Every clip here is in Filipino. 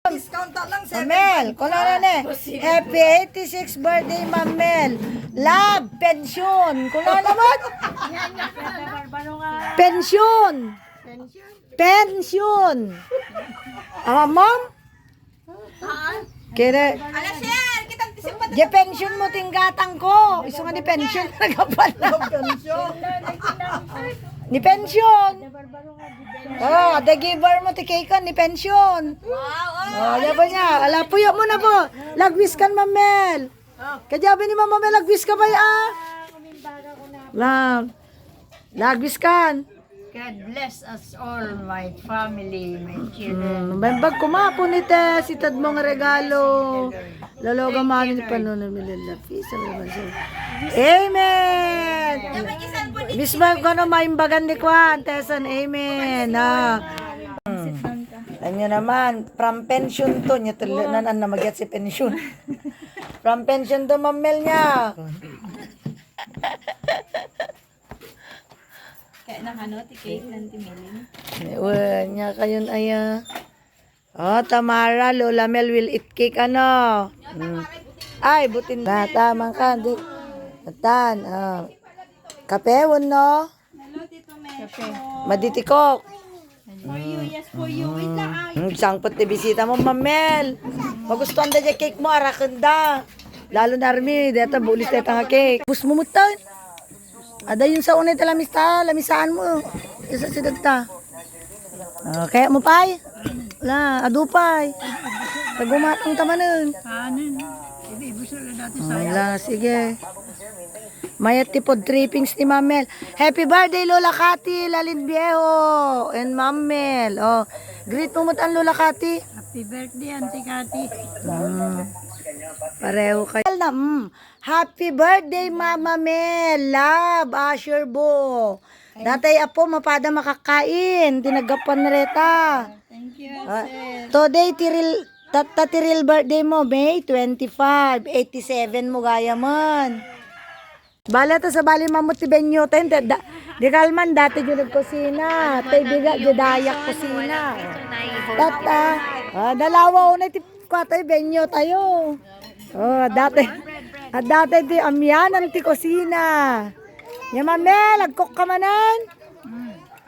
Discount lang, sir. Mamel, kung ano na Happy 86th birthday, Mamel. Love, pension. Kung ano naman? Pension. Pension. Ma'am? Kaya, Ala, sir, kitang tisimpat. di pension mo tinggatang ko. Iso nga ni pension. Nagapala. Ni pension. Oh, the giver mo ti kay ni pension. Oh, yabo niya. Ala, puyo mo na po. Lagwis kan, Mamel. Kadyabi ni Mama Mel, lagwis ka ba ya? Lagwis kan. God bless us all, my family, my children. Bag kumapo ni te, sitad mo nga regalo. Lalo gamanin ni panunan nila. Peace and love. Amen. Bismag ko na maimbagan ni Kwan, Tesan. Amen. Alam nyo naman, from pension to, niya tulunan na magyat si pension. From pension to, Mamel niya. Kaya nakano, tikake ng timiling. Niya kayon aya. Oh, Tamara, Lola Mel will eat cake ano. Ay, butin na. Tamang ka. Natan. Kape, no? Kape. Maditikok. For you, yes for you. Wait lang. Sangpot na bisita mo, Mamel. Magustuhan da dyan cake mo, arakanda. Lalo na armi, dito bulis tayo nga cake. Bus mo mutan. Ada yun sa unay talamista, lamisaan mo. Isa si dagta. Kaya mo pay? Wala, adupay. Tagumatang tamanin. Kanin. Ibu sila dati sa Wala, sige. Mayat tipod trippings ni Mamel. Happy birthday, Lola Kati, Lalin Viejo, and Mamel. Oh, greet mo mutan, Lola Kati. happy birthday, Auntie Kati. Pareho kayo na. Happy birthday, Mama Mel. Love, Asher Bo. Datay apo, mapada makakain. Tinagapan na reta. Thank you, Today, tiril birthday mo, May 25. 87 mo gaya man. Bala to sa bali mamot ti Benyo. Di kalman, dati yung nagkusina. Tay biga, di dayak kusina. Tata. Dalawa una ti katay Benyo tayo. Oh, dati di amyanan ti kusina. Ya Mamel, agkok ka manan.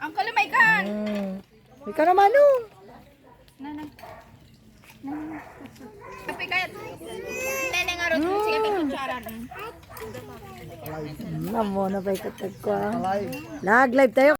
Ang kalamay kan. Ikaw naman oh. Kape kaya. Nene nga rin. Sige, may kutsara rin. Namo na ba ikatag ko? Lag live tayo.